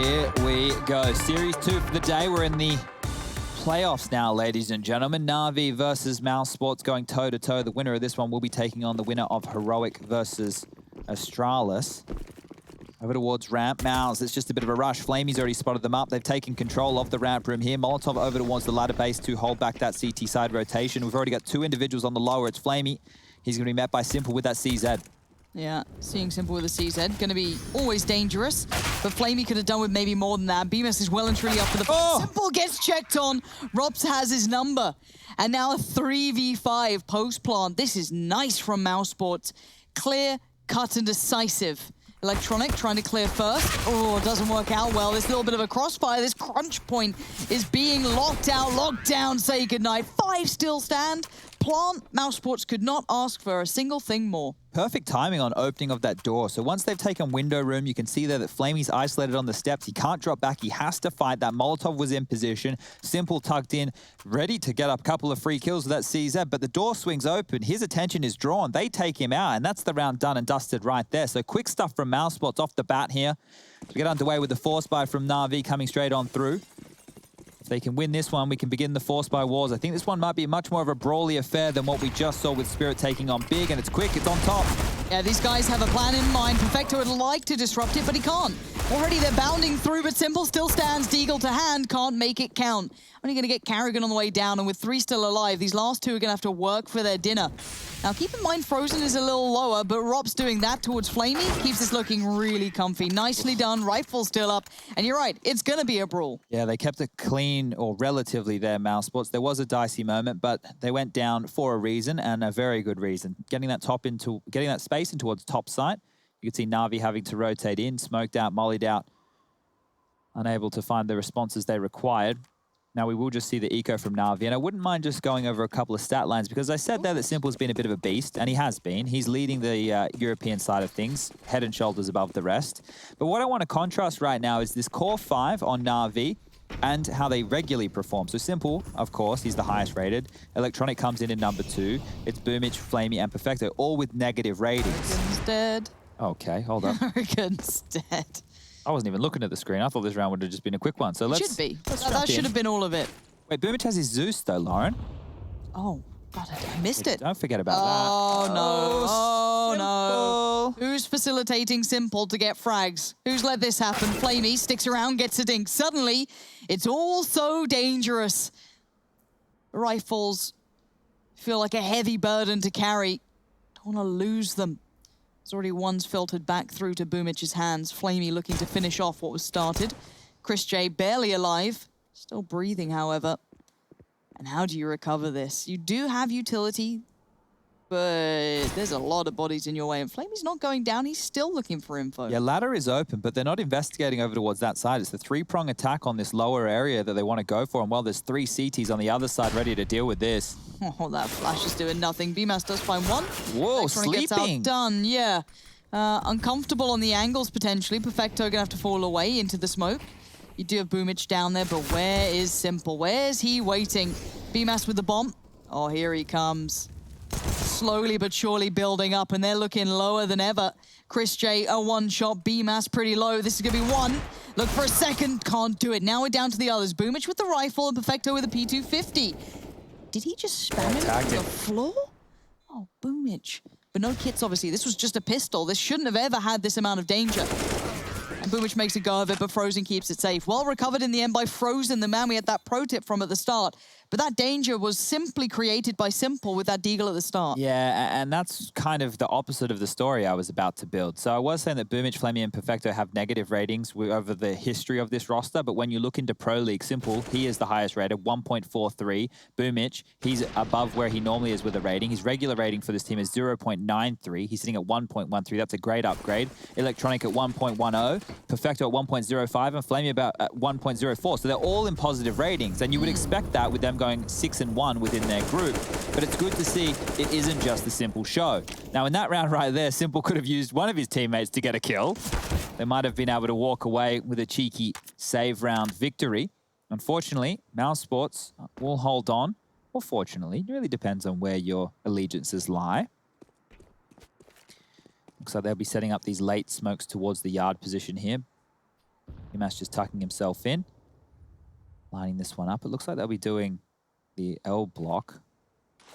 Here we go. Series 2 for the day. We're in the playoffs now, ladies and gentlemen. Na'Vi versus mousesports going toe-to-toe. The winner of this one will be taking on the winner of Heroic versus Astralis. Over towards ramp. Mouse, it's just a bit of a rush. Flamey's already spotted them up. They've taken control of the ramp room here. Molotov over towards the ladder base to hold back that CT side rotation. We've already got two individuals on the lower. It's Flamey. He's going to be met by Simple with that CZ. Yeah, seeing Simple with a CZ. Going to be always dangerous, but Flamey could have done with maybe more than that. Bemis is well and truly up for the fight. Simple gets checked on. Rops has his number. And now a 3v5 post-plant. This is nice from mousesports. Clear, cut, and decisive. Electronic trying to clear first. Oh, it doesn't work out well. This little bit of a crossfire. This crunch point is being locked out, locked down. Say goodnight. 5 still stand. Plant, mousesports could not ask for a single thing more. Perfect timing on opening of that door. So once they've taken window room, you can see there that Flamey's isolated on the steps. He can't drop back. He has to fight. That Molotov was in position. Simple tucked in, ready to get up a couple of free kills with that CZ, but the door swings open. His attention is drawn. They take him out, and that's the round done and dusted right there. So quick stuff from mousesports off the bat here. To get underway with the force buy from Na'Vi coming straight on through. If they can win this one, we can begin the force by wars. I think this one might be much more of a brawly affair than what we just saw with Spirit taking on Big, and it's quick, it's on top. Yeah, these guys have a plan in mind. Perfecto would like to disrupt it, but he can't. Already they're bounding through, but Simple still stands. Deagle to hand, can't make it count. Only going to get Carrigan on the way down, and with 3 still alive, these last 2 are going to have to work for their dinner. Now, keep in mind, Frozen is a little lower, but Rob's doing that towards Flamey. Keeps this looking really comfy. Nicely done. Rifle still up. And you're right, it's going to be a brawl. Yeah, they kept it clean, or relatively there, mousesports. There was a dicey moment, but they went down for a reason, and a very good reason. Getting that space in towards top site. You can see Na'Vi having to rotate in, smoked out, mollied out, unable to find the responses they required. Now we will just see the eco from Na'Vi, and I wouldn't mind just going over a couple of stat lines, because I said there that Simple's been a bit of a beast, and he has been. He's leading the European side of things, head and shoulders above the rest. But what I want to contrast right now is this core 5 on Na'Vi and how they regularly perform. So Simple, of course, he's the highest rated. Electronic comes in number 2. It's Boomich, Flamey, and Perfecto, all with negative ratings. Carrigan's dead. Okay, hold up. Carrigan's dead. I wasn't even looking at the screen. I thought this round would have just been a quick one. So let's. Should be. That should have been all of it. Wait, Boomich has his Zeus though, Lauren. Oh, God, I missed it. Don't forget about that. Oh, no. Oh, no. Who's facilitating Simple to get frags? Who's let this happen? Flamey sticks around, gets a dink. Suddenly, it's all so dangerous. The rifles feel like a heavy burden to carry. Don't want to lose them. There's already one's filtered back through to Boomich's hands. Flamey looking to finish off what was started. Chris J barely alive. Still breathing, however. And how do you recover this? You do have utility, but there's a lot of bodies in your way. And Flamey's not going down. He's still looking for info. Yeah, ladder is open, but they're not investigating over towards that side. It's the 3-prong attack on this lower area that they want to go for. And well, there's 3 CTs on the other side ready to deal with this. Oh, that flash is doing nothing. BMAS does find one. Whoa, sleeping. Gets outdone, yeah. Uncomfortable on the angles, potentially. Perfecto going to have to fall away into the smoke. You do have Boomich down there, but where is Simple? Where's he waiting? BMAS with the bomb. Oh, here he comes. Slowly but surely building up, and they're looking lower than ever. Chris J, a one-shot. BMAS pretty low. This is going to be 1. Look for a second. Can't do it. Now we're down to the others. Boomich with the rifle and Perfecto with a P250. Did he just spam him to the floor? Oh, Boomich. But no kits, obviously. This was just a pistol. This shouldn't have ever had this amount of danger. And Boomich makes a go of it, but Frozen keeps it safe. Well recovered in the end by Frozen, the man we had that pro tip from at the start. But that danger was simply created by Simple with that deagle at the start. Yeah, and that's kind of the opposite of the story I was about to build. So I was saying that Boomich, Flamey, and Perfecto have negative ratings over the history of this roster, but when you look into Pro League, Simple, he is the highest rated, 1.43. Boomich, he's above where he normally is with a rating. His regular rating for this team is 0.93. He's sitting at 1.13. That's a great upgrade. Electronic at 1.10. Perfecto at 1.05, and Flamey about at 1.04. So they're all in positive ratings, and you would expect that with them going 6-1 within their group. But it's good to see it isn't just the Simple show. Now, in that round right there, Simple could have used one of his teammates to get a kill. They might have been able to walk away with a cheeky save round victory. Unfortunately, mousesports will hold on. Or fortunately, it really depends on where your allegiances lie. Looks like they'll be setting up these late smokes towards the yard position here. Umass just tucking himself in. Lining this one up. It looks like they'll be doing the L block.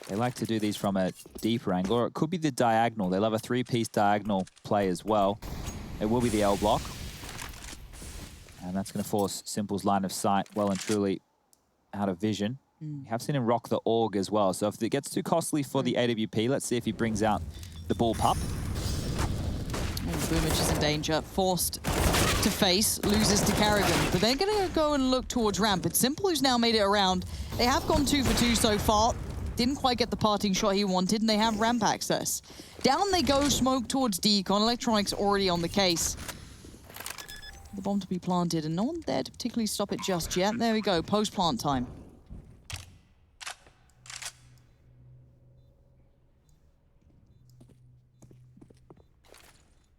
They like to do these from a deeper angle, or it could be the diagonal. They love a three-piece diagonal play as well. It will be the L block. And that's going to force Simple's line of sight well and truly out of vision. We have seen him rock the AUG as well. So if it gets too costly for the AWP, let's see if he brings out the bull pup. Boomich is in danger. Forced to face, loses to Carrigan. But they're going to go and look towards ramp. It's Simple who's now made it around. They have gone 2 for 2 so far. Didn't quite get the parting shot he wanted, and they have ramp access. Down they go, smoke towards Decon. Electronics already on the case. The bomb to be planted, and no one there to particularly stop it just yet. There we go, post-plant time.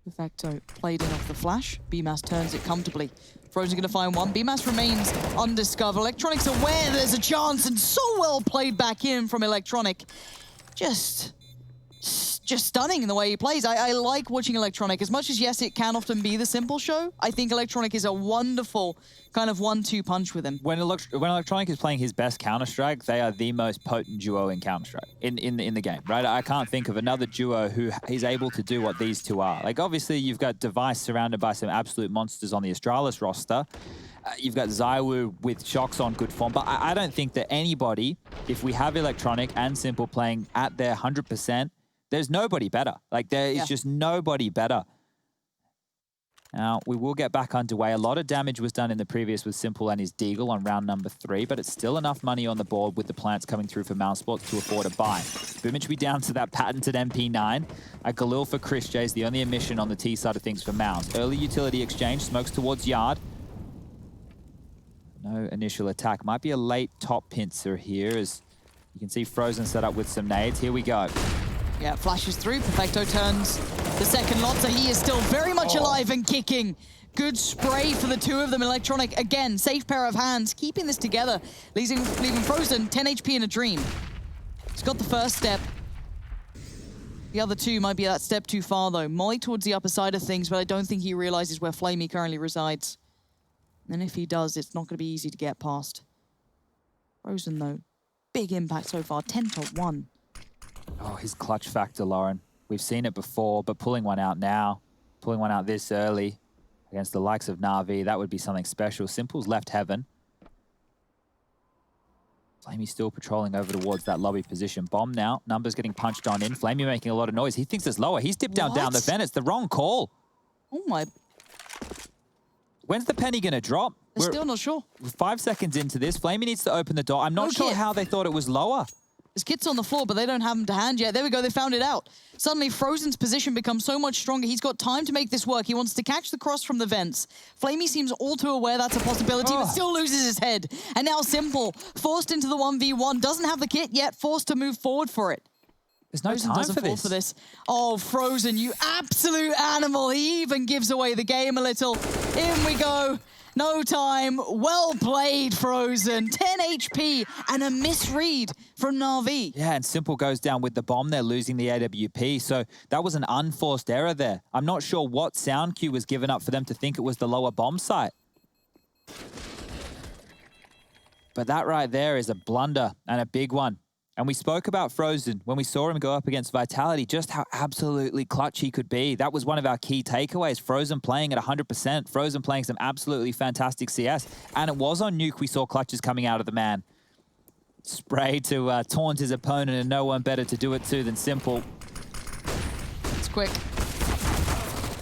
Perfecto played in off the flash. BMAS turns it comfortably. Frozen gonna find one. BMAS remains undiscovered. Electronic's aware there's a chance, and so well played back in from Electronic. Just stunning in the way he plays. I like watching Electronic. As much as, yes, it can often be the Simple show, I think Electronic is a wonderful kind of 1-2 punch with him. When Electronic is playing his best Counter-Strike, they are the most potent duo in Counter-Strike, in the game, right? I can't think of another duo who is able to do what these two are. Like, obviously, you've got Device surrounded by some absolute monsters on the Astralis roster. You've got Zywoo with Shocks on good form, but I don't think that anybody, if we have Electronic and Simple playing at their 100%, there's nobody better. Like, there is just nobody better. Now, we will get back underway. A lot of damage was done in the previous with Simple and his Deagle on round number 3, but it's still enough money on the board with the plants coming through for mousesports to afford a buy. Boomich will be down to that patented MP9. A Galil for Chris J is the only emission on the T side of things for Mouse. Early utility exchange, smokes towards Yard. No initial attack. Might be a late top pincer here, as you can see Frozen set up with some nades. Here we go. Yeah, flashes through. Perfecto turns the second lot, so he is still very much alive and kicking. Good spray for the two of them. Electronic, again, safe pair of hands, keeping this together, leaving Frozen 10 HP in a dream. He's got the first step. The other two might be that step too far, though. Molly towards the upper side of things, but I don't think he realizes where Flamey currently resides. And if he does, it's not going to be easy to get past. Frozen, though, big impact so far, 10-1. Oh, his clutch factor, Lauren. We've seen it before, but pulling one out now, pulling one out this early against the likes of Na'Vi, that would be something special. Simple's left heaven. Flamey still patrolling over towards that lobby position. Bomb now. Numbers getting punched on in. Flamey making a lot of noise. He thinks it's lower. He's dipped down the vent. It's the wrong call. Oh, my. When's the penny going to drop? We're still not sure. 5 seconds into this. Flamey needs to open the door. I'm not sure how they thought it was lower. His kit's on the floor, but they don't have him to hand yet. There we go, they found it out. Suddenly, Frozen's position becomes so much stronger. He's got time to make this work. He wants to catch the cross from the vents. Flamey seems all too aware that's a possibility, but still loses his head. And now Simple, forced into the 1v1, doesn't have the kit yet, forced to move forward for it. There's no time for this. Oh, Frozen, you absolute animal. He even gives away the game a little. In we go. No time. Well played, Frozen. 10 HP and a misread from Na'Vi. Yeah, and Simple goes down with the bomb. They're losing the AWP. So that was an unforced error there. I'm not sure what sound cue was given up for them to think it was the lower bomb site. But that right there is a blunder, and a big one. And we spoke about Frozen when we saw him go up against Vitality, just how absolutely clutch he could be. That was one of our key takeaways. Frozen playing at 100%. Frozen playing some absolutely fantastic CS. And it was on Nuke we saw clutches coming out of the man. Spray to taunt his opponent, and no one better to do it to than Simple. It's quick.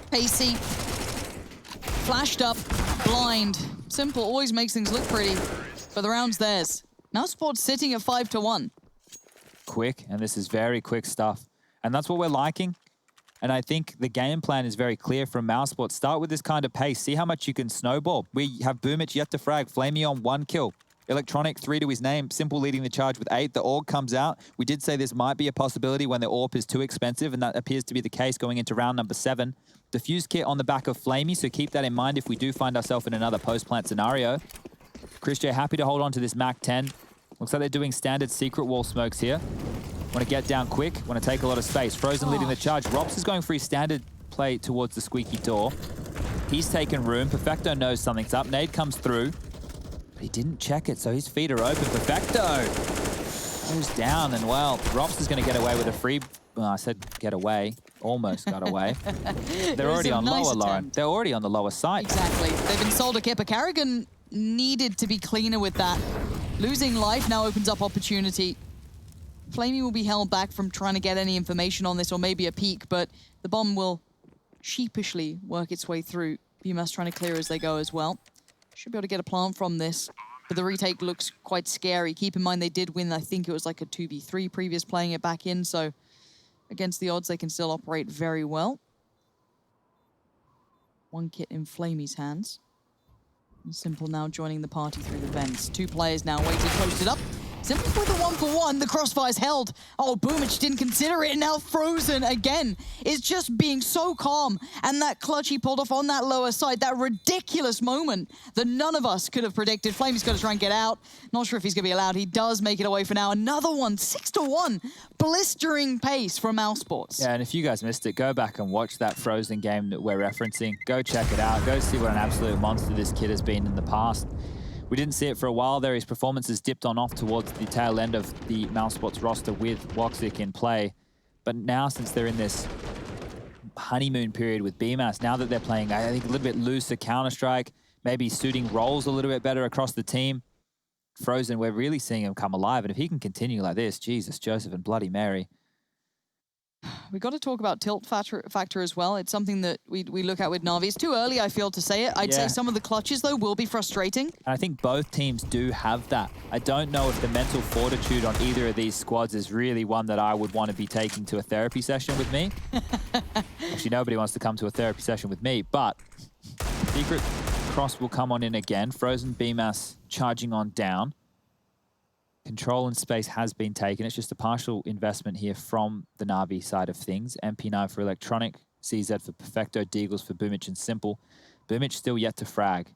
Pacey. Flashed up. Blind. Simple always makes things look pretty, but the round's theirs. Now Sports sitting at 5-1. Quick, and this is very quick stuff. And that's what we're liking. And I think the game plan is very clear from mousesports. Start with this kind of pace. See how much you can snowball. We have Boomich yet to frag. Flamey on 1 kill. Electronic 3 to his name. Simple leading the charge with 8. The AUG comes out. We did say this might be a possibility when the AWP is too expensive, and that appears to be the case going into round number 7. Diffuse kit on the back of Flamey, so keep that in mind if we do find ourselves in another post-plant scenario. Chris J happy to hold on to this Mac 10. Looks like they're doing standard secret wall smokes here. Want to get down quick, want to take a lot of space. Frozen leading the charge. Rops is going for his standard play towards the squeaky door. He's taken room. Perfecto knows something's up. Nade comes through, but he didn't check it, so his feet are open. Perfecto goes down, and well, Rops is going to get away with a free... Well, I said get away. Almost got away. They're already on lower, Lauren. They're already on the lower side. Exactly. They've been sold a kit, but Carrigan needed to be cleaner with that. Losing life now opens up opportunity. Flamey will be held back from trying to get any information on this, or maybe a peek, but the bomb will sheepishly work its way through. BMS trying to clear as they go as well. Should be able to get a plant from this, but the retake looks quite scary. Keep in mind they did win, I think it was like a 2v3 previous playing it back in, so against the odds they can still operate very well. One kit in Flamey's hands. And Simple now joining the party through the vents. Two players now waiting, posted up. Simple with a 1-for-1, the crossfire's held. Oh, Boomich didn't consider it, and now Frozen again is just being so calm. And that clutch he pulled off on that lower side, that ridiculous moment that none of us could have predicted. Flamey's got to try and get out. Not sure if he's going to be allowed. He does make it away for now. Another one, 6-1. Blistering pace from mousesports. Yeah, and if you guys missed it, go back and watch that Frozen game that we're referencing. Go check it out. Go see what an absolute monster this kid has been in the past. We didn't see it for a while there. His performance has dipped on off towards the tail end of the mousesports roster with Woxic in play. But now, since they're in this honeymoon period with BMAS, now that they're playing, I think, a little bit looser Counter-Strike, maybe suiting roles a little bit better across the team, Frozen, we're really seeing him come alive. And if he can continue like this, Jesus, Joseph and Bloody Mary. We got to talk about tilt factor as well. It's something that we look at with Na'Vi. It's too early, I feel, to say it. I'd say some of the clutches, though, will be frustrating. And I think both teams do have that. I don't know if the mental fortitude on either of these squads is really one that I would want to be taking to a therapy session with me. Actually, nobody wants to come to a therapy session with me, but Secret Cross will come on in again. Frozen BMAS charging on down. Control in space has been taken. It's just a partial investment here from the Na'Vi side of things. MP9 for Electronic, CZ for Perfecto, Deagles for Boomich and Simple. Boomich still yet to frag.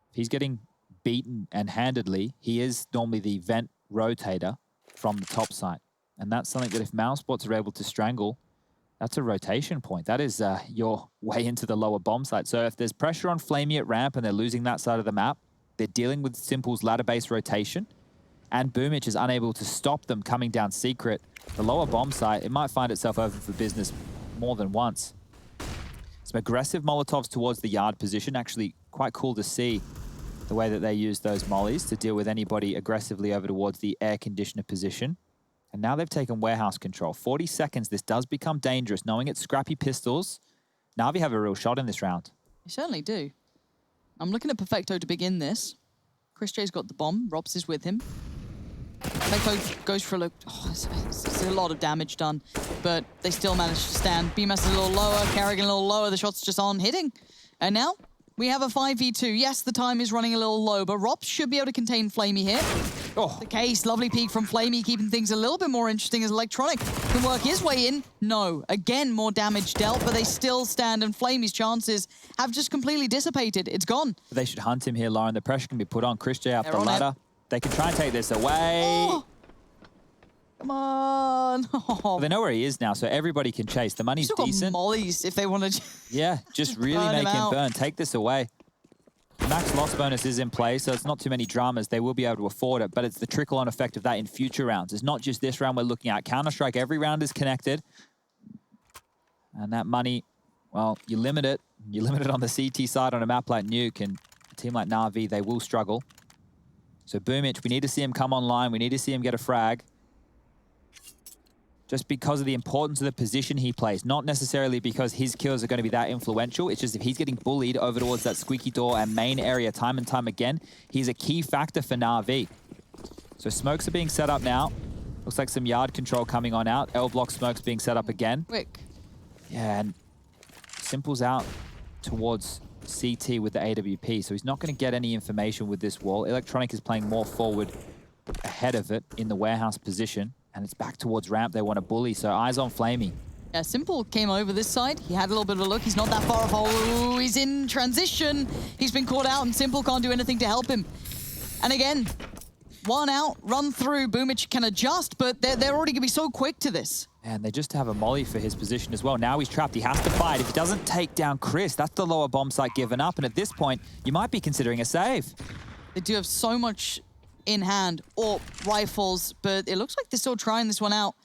He's getting beaten and handedly. He is normally the vent rotator from the top side. And that's something that if mousesports are able to strangle, that's a rotation point. That is your way into the lower bomb site. So if there's pressure on Flamey at ramp and they're losing that side of the map, they're dealing with Simple's ladder-based rotation, and Boomich is unable to stop them coming down Secret. The lower bomb site, it might find itself open for business more than once. Some aggressive Molotovs towards the yard position. Actually, quite cool to see the way that they use those mollies to deal with anybody aggressively over towards the air conditioner position. And now they've taken warehouse control. 40 seconds, this does become dangerous. Knowing it's scrappy pistols, Na'Vi have a real shot in this round. They certainly do. I'm looking at Perfecto to begin this. Chris J's got the bomb. Robs is with him. Perfecto goes for a look. Oh, it's a lot of damage done, but they still manage to stand. BMAS is a little lower, Carrigan a little lower. The shots just aren't hitting. And now we have a 5v2. Yes, the time is running a little low, but Robs should be able to contain Flamey here. Oh, the case, lovely peek from Flamey, keeping things a little bit more interesting as Electronic can work his way in. No, again, more damage dealt, but they still stand, and Flamey's chances have just completely dissipated. It's gone. They should hunt him here, Lauren. The pressure can be put on. Chris J up the ladder. They can try and take this away. Oh. Come on. Oh. Well, they know where he is now, so everybody can chase. The money's decent. Got mollies if they want to. Yeah, just really make him burn. Take this away. The max loss bonus is in play, so it's not too many dramas. They will be able to afford it, but it's the trickle-on effect of that in future rounds. It's not just this round we're looking at. Counter-Strike, every round is connected. And that money, well, you limit it. You limit it on the CT side on a map like Nuke, and a team like Na'Vi, they will struggle. So Boomich, we need to see him come online. We need to see him get a frag. Just because of the importance of the position he plays, not necessarily because his kills are going to be that influential. It's just if he's getting bullied over towards that squeaky door and main area time and time again, he's a key factor for Na'Vi. So smokes are being set up now. Looks like some yard control coming on out. L-block smokes being set up again. Quick. Yeah, and Simple's out towards CT with the AWP, so he's not going to get any information with this wall. Electronic is playing more forward ahead of it in the warehouse position. And it's back towards ramp. They want to bully, so eyes on Flamey. Yeah, Simple came over this side. He had a little bit of a look. He's not that far off. Oh, he's in transition. He's been caught out, and Simple can't do anything to help him. And again, one out, run through. Boomich can adjust, but they're already going to be so quick to this. And they just have a molly for his position as well. Now he's trapped. He has to fight. If he doesn't take down Chris, that's the lower bomb site given up. And at this point, you might be considering a save. They do have so much in hand, or rifles, but it looks like they're still trying this one out.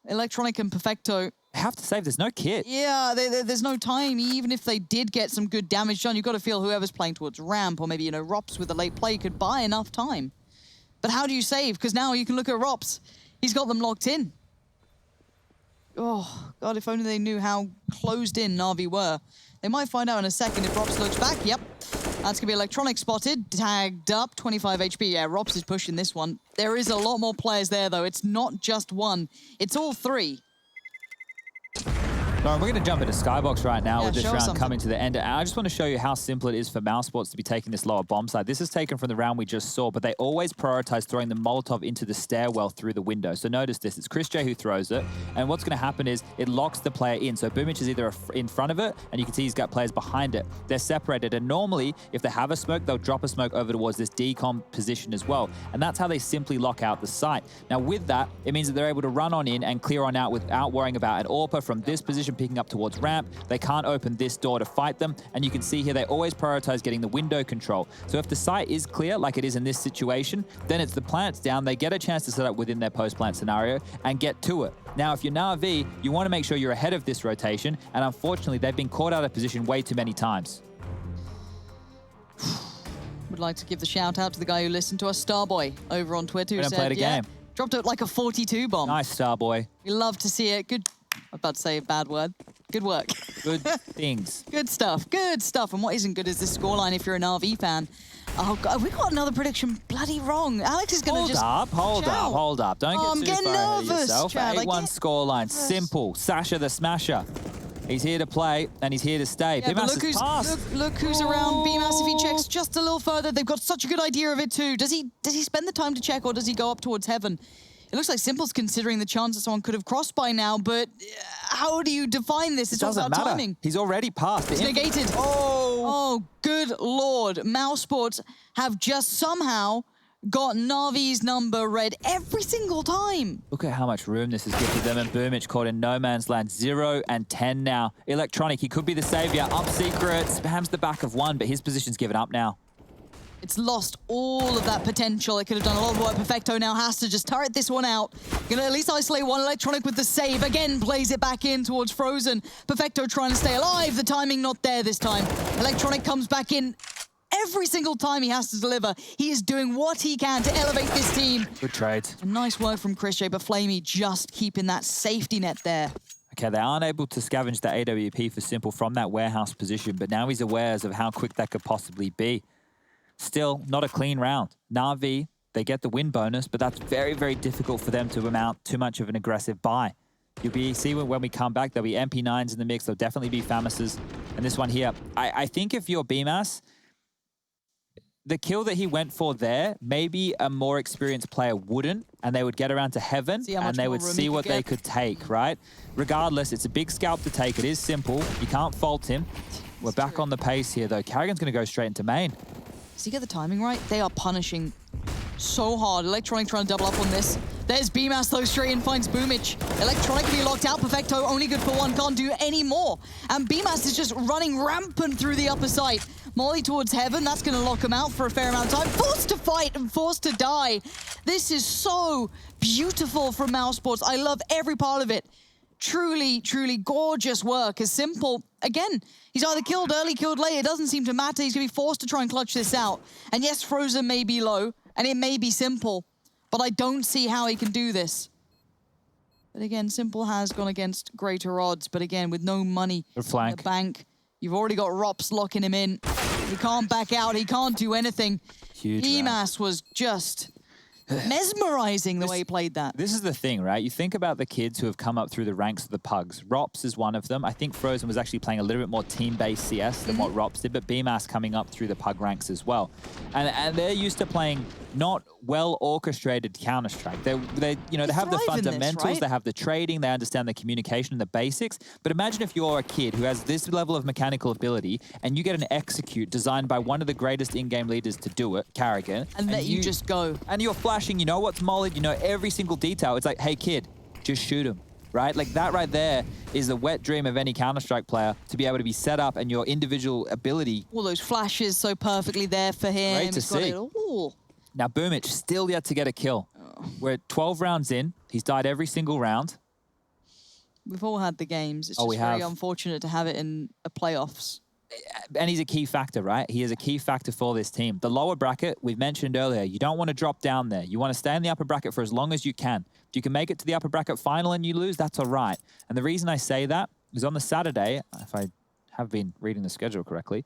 Electronic and Perfecto. They have to save. There's no kit. Yeah, there's no time. Even if they did get some good damage done, you've got to feel whoever's playing towards ramp, or maybe, you know, Rops with a late play could buy enough time. But how do you save? Because now you can look at Rops. He's got them locked in. Oh, God, if only they knew how closed in Na'Vi were. They might find out in a second if Rops looks back. Yep, that's going to be Electronic spotted, tagged up, 25 HP. Yeah, Rops is pushing this one. There is a lot more players there, though. It's not just one. It's all three. Lauren, we're going to jump into Skybox right now with this round something. coming to the end. And I just want to show you how simple it is for mousesports to be taking this lower bomb side. This is taken from the round we just saw, but they always prioritize throwing the Molotov into the stairwell through the window. So notice this, it's Chris J who throws it. And what's going to happen is it locks the player in. So Boomich is either in front of it, and you can see he's got players behind it. They're separated. And normally, if they have a smoke, they'll drop a smoke over towards this decom position as well. And that's how they simply lock out the site. Now with that, it means that they're able to run on in and clear on out without worrying about an AWPer from this position picking up towards ramp. They can't open this door to fight them. And you can see here, they always prioritize getting the window control. So if the site is clear, like it is in this situation, then it's the plants down. They get a chance to set up within their post-plant scenario and get to it. Now, if you're Na'Vi, you want to make sure you're ahead of this rotation. And unfortunately, they've been caught out of position way too many times. Would like to give the shout out to the guy who listened to us, Starboy, over on Twitter, who We don't play the game. Dropped it like a 42 bomb. Nice, Starboy. We love to see it. Good. I'm about to say a bad word. Good work. Good things. Good stuff. Good stuff. And what isn't good is this scoreline if you're an RV fan. Oh, God, we got another prediction bloody wrong. Alex is going to just... Hold up. Don't get too far ahead of yourself. 8-1 scoreline. Simple. Sasha the Smasher. He's here to play, and he's here to stay. Yeah, BMAS is passed. Look who's around BMAS. If he checks just a little further, they've got such a good idea of it too. Does he spend the time to check, or does he go up towards heaven? It looks like Simple's considering the chance that someone could have crossed by now, but how do you define this? It's all about timing. He's already passed. It's negated. Oh, good Lord. mousesports have just somehow got Na'Vi's number read every single time. Look at how much room this has gifted them, and Boomich caught in no man's land. 0 and 10 now. Electronic, he could be the savior. Up secret, spams the back of one, but his position's given up now. It's lost all of that potential. It could have done a lot of work. Perfecto now has to just turret this one out. Gonna at least isolate one. Electronic with the save. Again, plays it back in towards Frozen. Perfecto trying to stay alive. The timing not there this time. Electronic comes back in. Every single time he has to deliver, he is doing what he can to elevate this team. Good trade. And nice work from Chris J, but Flamey just keeping that safety net there. Okay, they aren't able to scavenge the AWP for Simple from that warehouse position, but now he's aware of how quick that could possibly be. Still, not a clean round. Na'Vi, they get the win bonus, but that's very, very difficult for them to amount too much of an aggressive buy. You'll see when we come back, there'll be MP9s in the mix. There'll definitely be Famises. And this one here, I think if you're BMAS, the kill that he went for there, maybe a more experienced player wouldn't, and they would get around to heaven, and they would see what they could take, right? Regardless, it's a big scalp to take. It is Simple. You can't fault him. We're back on the pace here, though. Carrigan's going to go straight into main. Does he get the timing right? They are punishing so hard. Electronic trying to double up on this. There's BMAS though, straight in, finds Boomich. Electronic can be locked out. Perfecto, only good for one, can't do any more. And BMAS is just running rampant through the upper site. Molly towards heaven, that's going to lock him out for a fair amount of time. Forced to fight and forced to die. This is so beautiful from mousesports. I love every part of it. Truly, truly gorgeous work. As Simple, again, he's either killed early, killed late. It doesn't seem to matter. He's going to be forced to try and clutch this out. And yes, Frozen may be low, and it may be Simple, but I don't see how he can do this. But again, Simple has gone against greater odds, but again, with no money in the bank, you've already got Rops locking him in. He can't back out. He can't do anything. Huge EMAS was just mesmerizing the way he played that. This is the thing, right? You think about the kids who have come up through the ranks of the Pugs. Rops is one of them. I think Frozen was actually playing a little bit more team-based CS than what Rops did, but BMAS coming up through the Pug ranks as well. And they're used to playing not well-orchestrated Counter-Strike. They have the fundamentals, right? They have the trading, they understand the communication and the basics. But imagine if you're a kid who has this level of mechanical ability and you get an execute designed by one of the greatest in-game leaders to do it, Carrigan. And that you just go. And you're flashing, you know what's mollied, you know every single detail. It's like, hey kid, just shoot him. right? Like that right there is the wet dream of any Counter-Strike player, to be able to be set up and your individual ability. All those flashes so perfectly there for him. Great to He's got see. it all. Now, Boomich still yet to get a kill. We're 12 rounds in. He's died every single round. We've all had the games. It's Oh, just we very have. unfortunate to have it in a playoffs. And he's a key factor, right? He is a key factor for this team. The lower bracket, we've mentioned earlier, you don't want to drop down there. You want to stay in the upper bracket for as long as you can. If you can make it to the upper bracket final and you lose, that's all right. And the reason I say that is on the Saturday, if I have been reading the schedule correctly,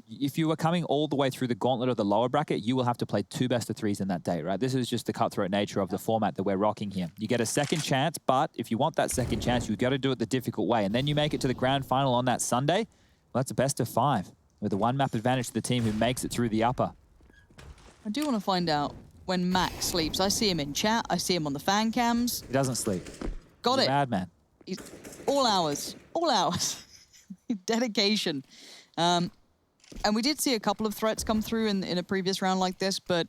if you were coming all the way through the gauntlet of the lower bracket, you will have to play 2 best-of-3s in that day, right? This is just the cutthroat nature of the format that we're rocking here. You get a second chance, but if you want that second chance, you've got to do it the difficult way. And then you make it to the grand final on that Sunday, well, that's a best-of-5 with a 1-map advantage to the team who makes it through the upper. I do want to find out when Max sleeps. I see him in chat. I see him on the fan cams. He doesn't sleep. Got He's it. a madman. He's all hours. All hours. Dedication. And we did see a couple of threats come through in a previous round like this, but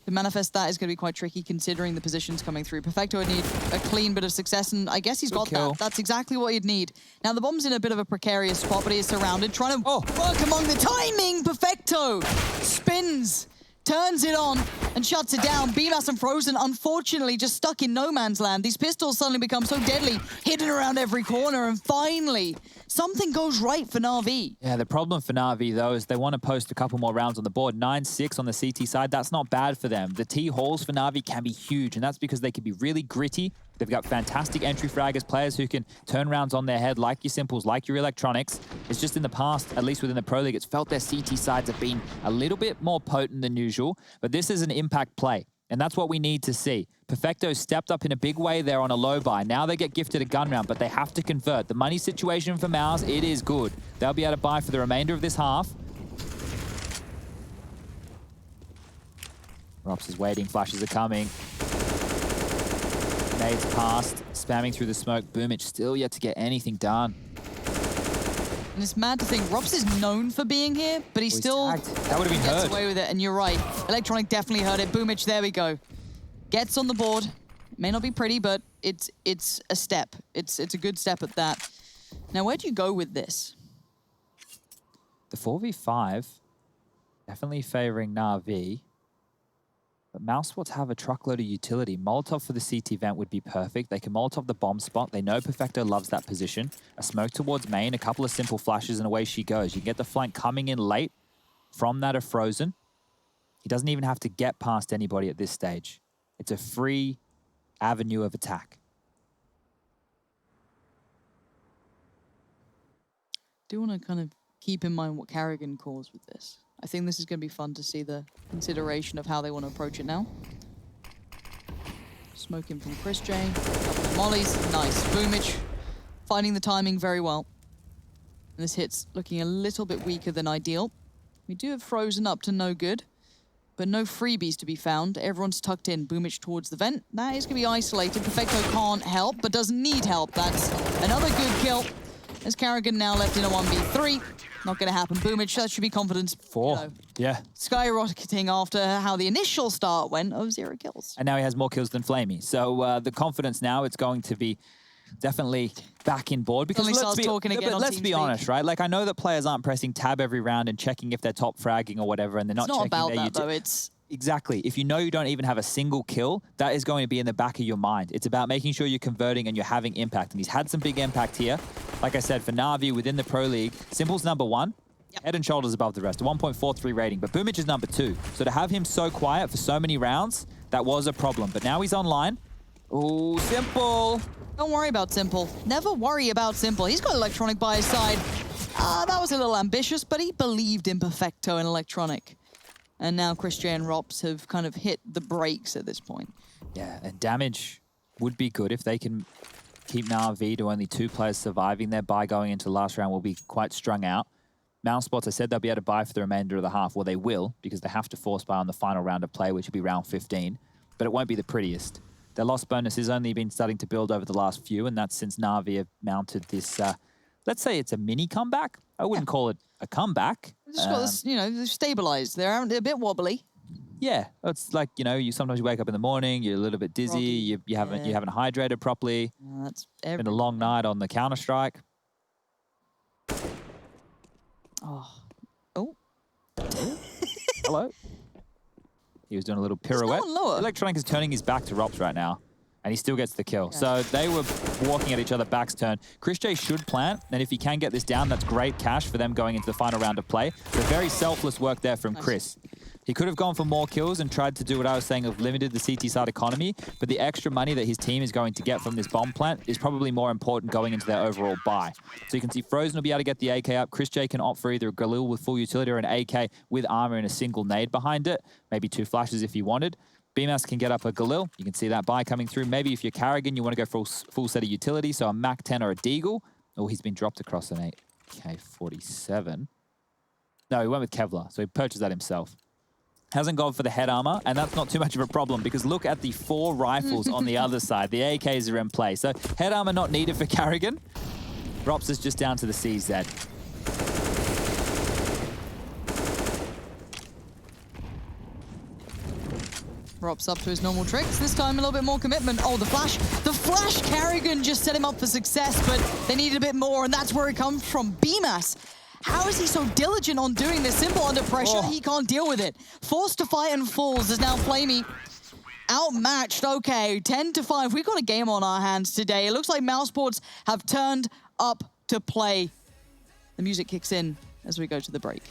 to manifest that is going to be quite tricky considering the positions coming through. Perfecto would need a clean bit of success, and I guess he's got that. That's exactly what he'd need. Now, the bomb's in a bit of a precarious spot, but he is surrounded, trying to work among the timing. Perfecto spins, turns it on, and shuts it down. BMAS and Frozen, unfortunately, just stuck in no man's land. These pistols suddenly become so deadly, hidden around every corner, and finally, something goes right for Na'Vi. Yeah, the problem for Na'Vi, though, is they want to post a couple more rounds on the board. 9-6 on the CT side, that's not bad for them. The T-hauls for Na'Vi can be huge, and that's because they can be really gritty. They've got fantastic entry fraggers, players who can turn rounds on their head, like your Simples, like your Electronics. It's just in the past, at least within the Pro League, it's felt their CT sides have been a little bit more potent than usual, but this is an impact play, and that's what we need to see. Perfecto stepped up in a big way there on a low buy. Now they get gifted a gun round, but they have to convert. The money situation for Mouse, it is good. They'll be able to buy for the remainder of this half. Rops is waiting, flashes are coming. Nades past, spamming through the smoke. Boomich still yet to get anything done. And it's mad to think, Rops is known for being here, but he still tagged. That would have been gets heard. away with it, and you're right. Electronic definitely heard it. Boomich, there we go. Gets on the board. It may not be pretty, but it's a step. It's a good step at that. Now, where do you go with this? The 4v5, definitely favoring Na'Vi. But mousesports have a truckload of utility. Molotov for the CT vent would be perfect. They can Molotov the bomb spot. They know Perfecto loves that position. A smoke towards main, a couple of simple flashes, and away she goes. You can get the flank coming in late from that of Frozen. He doesn't even have to get past anybody at this stage. It's a free avenue of attack. Do want to kind of keep in mind what Carrigan calls with this. I think this is going to be fun to see the consideration of how they want to approach it now. Smoking from Chris J. Couple of mollies. Nice. Boomich finding the timing very well. And this hit's looking a little bit weaker than ideal. We do have Frozen up to no good, but no freebies to be found. Everyone's tucked in. Boomich towards the vent. That is going to be isolated. Perfecto can't help, but doesn't need help. That's another good kill. As Carrigan now left in a 1v3. Not going to happen. Boomich, that should be confidence. 4. You know, yeah. skyrocketing after how the initial start went of 0 kills. And now he has more kills than Flamey. So the confidence now, it's going to be definitely back in board. Because let's be honest, right? Like, I know that players aren't pressing tab every round and checking if they're top fragging or whatever, and they're not checking about their that, though. It's exactly. If you know you don't even have a single kill, that is going to be in the back of your mind. It's about making sure you're converting and you're having impact. And he's had some big impact here. Like I said, for Na'Vi within the Pro League, Simple's #1, head and shoulders above the rest, a 1.43 rating. But Boomich is #2. So to have him so quiet for so many rounds, that was a problem. But now he's online. Oh, Simple. Don't worry about Simple. Never worry about Simple. He's got Electronic by his side. That was a little ambitious, but he believed in Perfecto and Electronic. And now Chris J and Rops have kind of hit the brakes at this point. Yeah, and damage would be good if they can keep Na'Vi to only 2 players surviving. Their buy going into the last round will be quite strung out. mousesports, I said they'll be able to buy for the remainder of the half. Well, they will, because they have to force buy on the final round of play, which will be round 15. But it won't be the prettiest. Their loss bonus has only been starting to build over the last few, and that's since Na'Vi have mounted this, let's say it's a mini comeback. I wouldn't call it a comeback. Just got this, you know, they've stabilized. They're a bit wobbly. Yeah, it's like, you know, you sometimes wake up in the morning, you're a little bit dizzy, Groggy, you haven't hydrated properly. That's Been a long night on the Counter-Strike. Oh. Oh. Hello. He was doing a little pirouette. no one lower. Electronic is turning his back to Rops right now, and he still gets the kill. Okay. So they were walking at each other back's turn. Chris J should plant, and if he can get this down, that's great cash for them going into the final round of play. So very selfless work there from Chris. He could have gone for more kills and tried to do what I was saying of limited the CT side economy, but the extra money that his team is going to get from this bomb plant is probably more important going into their overall buy. So you can see Frozen will be able to get the AK up. Chris J can opt for either a Galil with full utility or an AK with armor and a single nade behind it. Maybe 2 flashes if he wanted. BMAS can get up a Galil. You can see that buy coming through. Maybe if you're Carrigan, you want to go full set of utility, so a Mac 10 or a Deagle. Oh, he's been dropped across an 8K47. No, he went with Kevlar, so he purchased that himself. Hasn't gone for the head armor, and that's not too much of a problem because look at the 4 rifles on the other side. The AKs are in play. So head armor not needed for Carrigan. Rops is just down to the CZ. Rops up to his normal tricks. This time a little bit more commitment. Oh, the flash. The flash Carrigan just set him up for success, but they needed a bit more, and that's where it comes from. BMAS. How is he so diligent on doing this? Simple under pressure, he can't deal with it. Forced to fight and falls is now Flamey outmatched. Okay, 10-5. We've got a game on our hands today. It looks like mousesports have turned up to play. The music kicks in as we go to the break.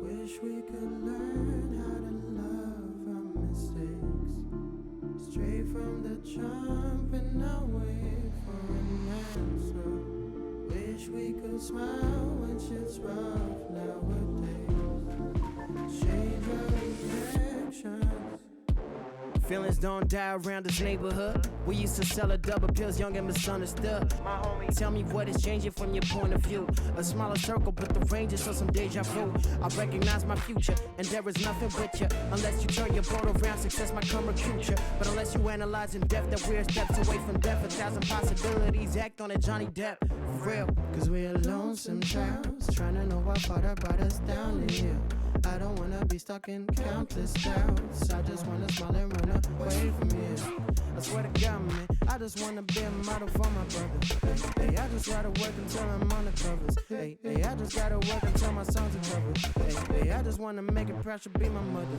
Wish we could learn how to love our mistakes. Straight from the jump and not wait for an answer. Wish we could smile when shit's rough nowadays. Change our reactions. Feelings don't die around this neighborhood. We used to sell a double pills, young and misunderstood. My homie, tell me what is changing from your point of view. A smaller circle, but the range is so some deja vu. I recognize my future, and there is nothing with you. Unless you turn your boat around, success might come recruit you. But unless you analyze in depth that we're steps away from death, 1,000 possibilities, act on it, Johnny Depp. For real. Cause we're lonesome childs, trying to know what father brought us down to here. I don't wanna be stuck in countless doubts. I just wanna smile and run away from here. I swear to God, man, I just wanna be a model for my brother. Hey, I just gotta work until I'm on the covers. Hey, I just gotta work until my songs are covered. Hey, I just wanna make it proud to be my mother.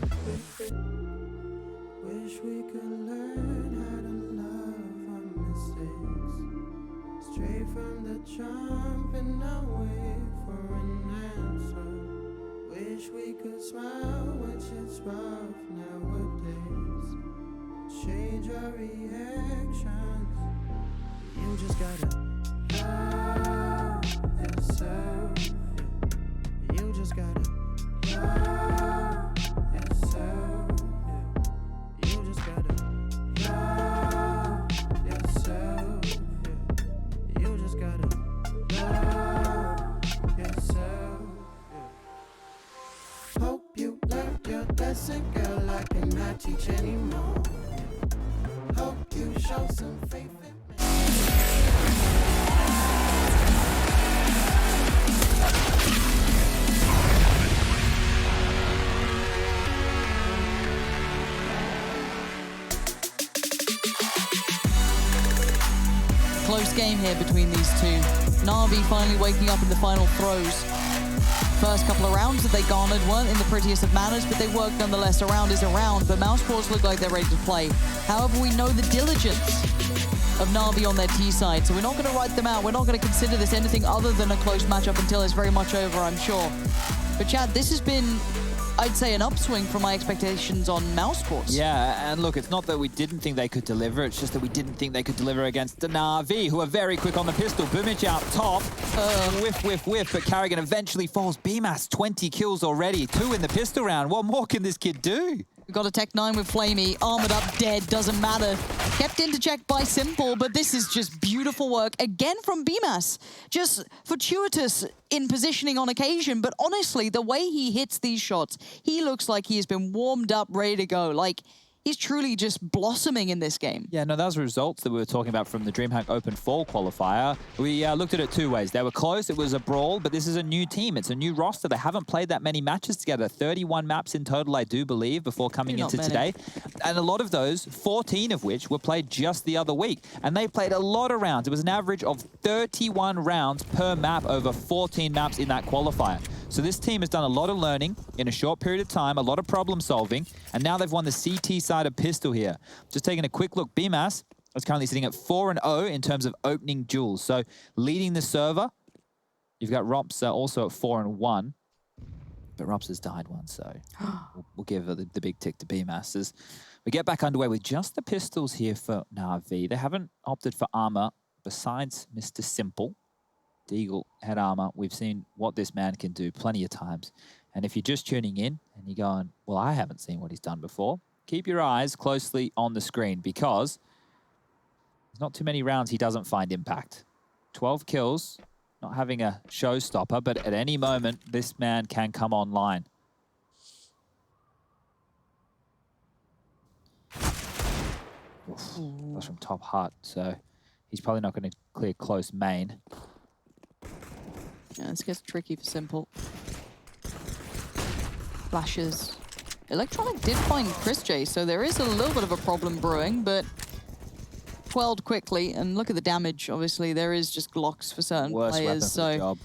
Wish we could learn how to love our mistakes. Straight from the jump and not wait for an answer. Wish we could smile when shit's rough nowadays. Change our reactions. You just gotta love yourself. You just gotta love yourself. You just gotta love yourself. You just gotta love yourself. Hope you learned your lesson, girl. I cannot teach anymore. Hope you show some faith in me. close game here between these two. Na'Vi finally waking up in the final throws. First couple of rounds that they garnered weren't in the prettiest of manners, but they worked nonetheless. A round is a round, but mousesports look like they're ready to play. However, we know the diligence of Na'Vi on their T side, so we're not going to write them out. We're not going to consider this anything other than a close matchup until it's very much over, I'm sure. But Chad, this has been, I'd say, an upswing from my expectations on mousesports. Yeah, and look, it's not that we didn't think they could deliver, it's just that we didn't think they could deliver against the Na'Vi, who are very quick on the pistol. Boomich out top, whiff, whiff, whiff, but Carrigan eventually falls. BMAS, 20 kills already, 2 in the pistol round. What more can this kid do? We've got a Tech 9 with Flamey, armored up, dead, doesn't matter. Kept into check by Simple, but this is just beautiful work, again from BMAS. Just fortuitous in positioning on occasion, but honestly, the way he hits these shots, he looks like he has been warmed up, ready to go. Like, he's truly just blossoming in this game. Yeah, no, those results that we were talking about from the DreamHack Open Fall qualifier, we looked at it 2 ways. They were close, it was a brawl, but this is a new team. It's a new roster. They haven't played that many matches together. 31 maps in total, I do believe, before coming into today. And a lot of those, 14 of which were played just the other week. And they played a lot of rounds. It was an average of 31 rounds per map over 14 maps in that qualifier. So this team has done a lot of learning in a short period of time, a lot of problem solving, and now they've won the CT side of Pistol here. Just taking a quick look, BMAS is currently sitting at 4-0 in terms of opening duels. So leading the server, you've got Rops also at 4-1, but Rops has died one, so we'll give the big tick to BMAS. As we get back underway with just the pistols here for Na'Vi. They haven't opted for armor besides Mr. Simple. Deagle head armor, we've seen what this man can do plenty of times. And if you're just tuning in and you're going, well, I haven't seen what he's done before, keep your eyes closely on the screen because there's not too many rounds he doesn't find impact. 12 kills, not having a showstopper, but at any moment, this man can come online. Oof, that's from top hut, so he's probably not going to clear close main. Yeah, this gets tricky for Simple. Flashes. Electronic did find Chris J, so there is a little bit of a problem brewing, but quelled quickly. And look at the damage, obviously. There is just Glocks for certain players. So job.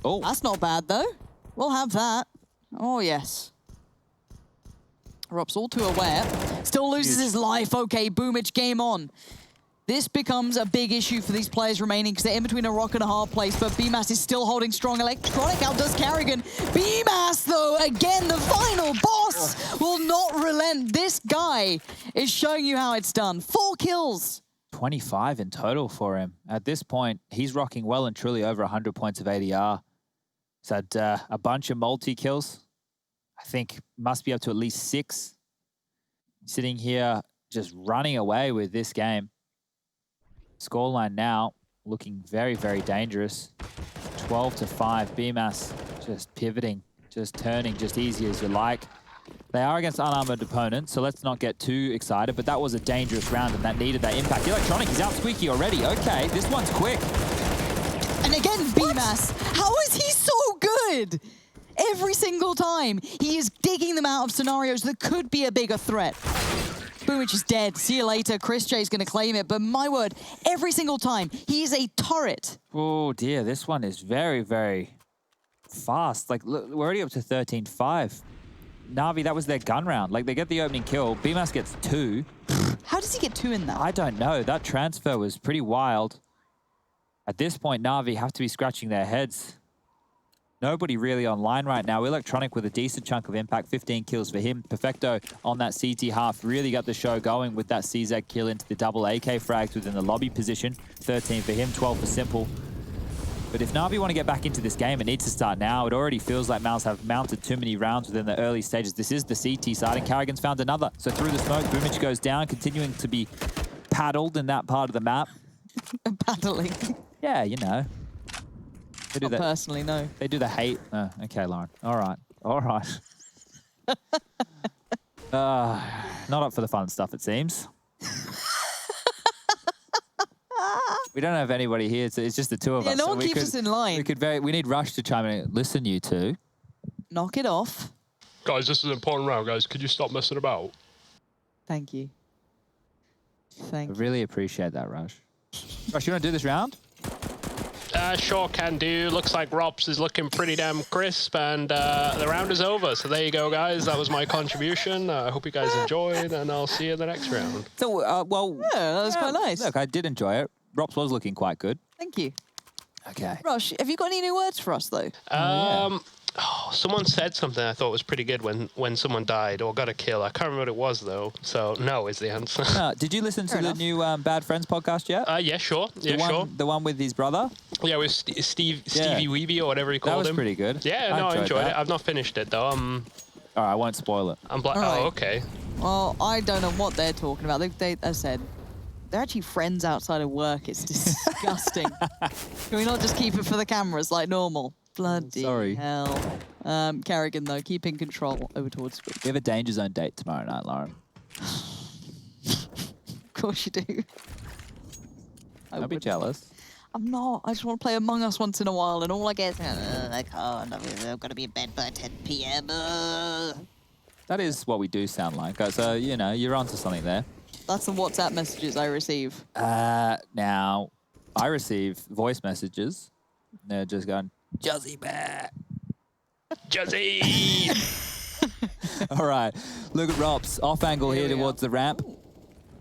Oh, that's not bad, though. We'll have that. Oh, yes. Rops all too aware. Still loses his life. Okay, Boomich, game on. This becomes a big issue for these players remaining because they're in between a rock and a hard place, but BMAS is still holding strong. Electronic outdoes Carrigan. BMAS, though, again, the final boss will not relent. This guy is showing you how it's done. 4 kills. 25 in total for him. At this point, he's rocking well and truly over 100 points of ADR. He's had a bunch of multi-kills. I think must be up to at least 6. Sitting here just running away with this game. Scoreline now looking very, very dangerous. 12-5. BMAS just pivoting, just turning, just easy as you like. They are against unarmored opponents, so let's not get too excited, but that was a dangerous round and that needed that impact. Electronic is out squeaky already. Okay, this one's quick. And again, BMAS. How is he so good? Every single time, he is digging them out of scenarios that could be a bigger threat. Boomich is dead. See you later. Chris J's going to claim it. But my word, every single time, he is a turret. Oh, dear. This one is very, very fast. Like, look, we're already up to 13-5. Na'Vi, that was their gun round. Like, they get the opening kill. BMAS gets 2. How does he get 2 in that? I don't know. That transfer was pretty wild. At this point, Na'Vi have to be scratching their heads. Nobody really online right now. Electronic with a decent chunk of impact, 15 kills for him. Perfecto on that CT half really got the show going with that CZ kill into the double AK frags within the lobby position. 13 for him, 12 for Simple. But if Na'Vi want to get back into this game, it needs to start now. It already feels like Mouse have mounted too many rounds within the early stages. This is the CT side, and Carrigan's found another. So through the smoke, Boomich goes down, continuing to be paddled in that part of the map. Paddling. Yeah, you know. They do Not personally, no. They do the hate. Oh, okay, Lauren. All right. All right. Not up for the fun stuff, it seems. We don't have anybody here. It's just the two of us. No one keeps us in line. We need Rush to chime in. Listen, you two. Knock it off. Guys, this is an important round, guys. Could you stop messing about? Thank you. I really appreciate that, Rush. Josh, you want to do this round? Sure can do. Looks like Robs is looking pretty damn crisp, and the round is over. So there you go, guys. That was my contribution. I hope you guys enjoyed, and I'll see you in the next round. So, well... Yeah, that was quite nice. Look, I did enjoy it. Rops was looking quite good. Thank you. Okay. Rosh, have you got any new words for us, though? Someone said something I thought was pretty good when someone died or got a kill. I can't remember what it was, though. So no is the answer. Did you listen to Fair the enough. new Bad Friends podcast yet? Yeah, sure. Yeah, sure. The one with his brother? Yeah, with Stevie Weeby or whatever he That called was him. pretty good. Yeah, no, I enjoyed that. it. I've not finished it, though. All right, I won't spoil it. I'm black. All right. Oh, okay. Well, I don't know what they're talking about. They as said, they're actually friends outside of work. It's disgusting. Can we not just keep it for the cameras like normal? Bloody Sorry. hell. Carrigan, though, keeping control over towards Squid. We have a Danger Zone date tomorrow night, Lauren. Of course you do. Don't be jealous. I'm not. I just want to play Among Us once in a while, and all I get is, I can't. I've got to be in bed by 10 p.m. That is what we do sound like. So, you know, you're onto something there. That's the WhatsApp messages I receive. Now, I receive voice messages. They're just going, Juzzy Bear. Juzzy! All right, look at Rops. Off angle here towards the ramp.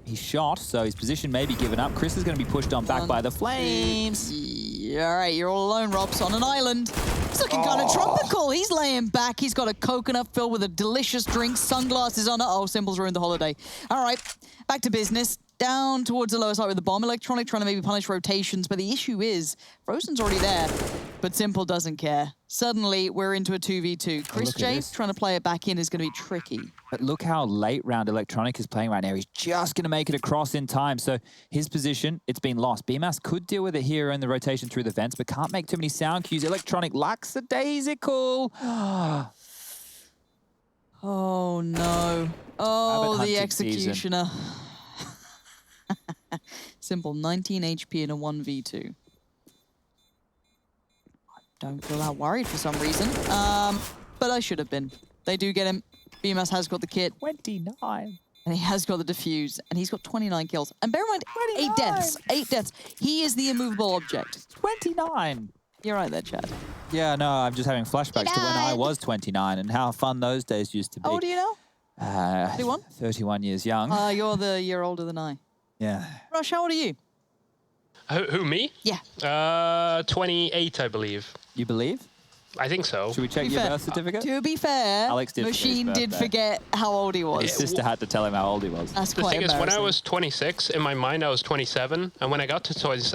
He's shot, so his position may be given up. Chris is going to be pushed on back by the flames. Yeah, all right, you're all alone, Robs, on an island. He's looking kind of tropical. He's laying back. He's got a coconut filled with a delicious drink, sunglasses on. Oh, Symbol's ruined the holiday. All right, back to business. Down towards the lower side with the bomb. Electronic trying to maybe punish rotations, but the issue is Frozen's already there, but Simple doesn't care. Suddenly, we're into a 2v2. Chris look at J this. trying to play it back in is going to be tricky. But look how late round Electronic is playing right now. He's just going to make it across in time. So his position, it's been lost. BMAS could deal with it here in the rotation through the vents, but can't make too many sound cues. Electronic lackadaisical. Oh, no. Oh, Rabbit the hunting season. executioner. Simple, 19 HP in a 1v2. I don't feel that worried for some reason. But I should have been. They do get him. BMS has got the kit. 29. And he has got the defuse. And he's got 29 kills. And bear in mind, 8 deaths. 8 deaths. He is the immovable object. 29. You're right there, Chad. Yeah, no, I'm just having flashbacks to when I was 29 and how fun those days used to be. How old are you now? 31? 31 years young. You're the year older than I. Yeah. Rush, how old are you? Who, me? Yeah. 28, I believe. You believe? I think so. Should we check To be your fair- birth certificate? To be fair, Alex did forget his Machine did birthday. forget how old he was. His sister had to tell him how old he was. That's The quite thing is, when I embarrassing. was 26, in my mind I was 27, and when I got to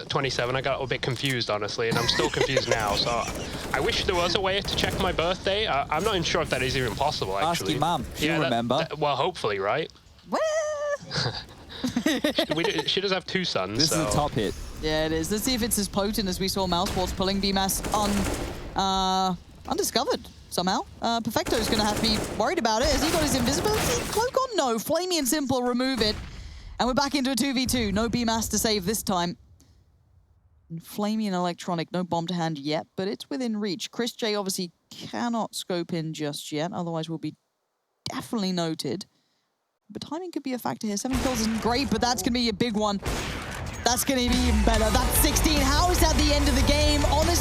27, I got a bit confused, honestly, and I'm still confused now. So I wish there was a way to check my birthday. I'm not even sure if that is even possible, Ask actually. your mum. She'll remember. Well, hopefully, right? Well, She does have 2 sons. This so. is a top hit. yeah, it is. Let's see if it's as potent as we saw mousesports pulling BMAS undiscovered somehow. Perfecto's going to have to be worried about it. Has he got his invisibility cloak on? No. Flamey and Simple remove it. And we're back into a 2v2. No BMAS to save this time. And Flamey and Electronic, no bomb to hand yet, but it's within reach. Chris J obviously cannot scope in just yet, otherwise we'll be definitely noted. But timing could be a factor here. 7 kills isn't great, but that's going to be a big one. That's going to be even better. That's 16. How is that the end of the game? Honestly,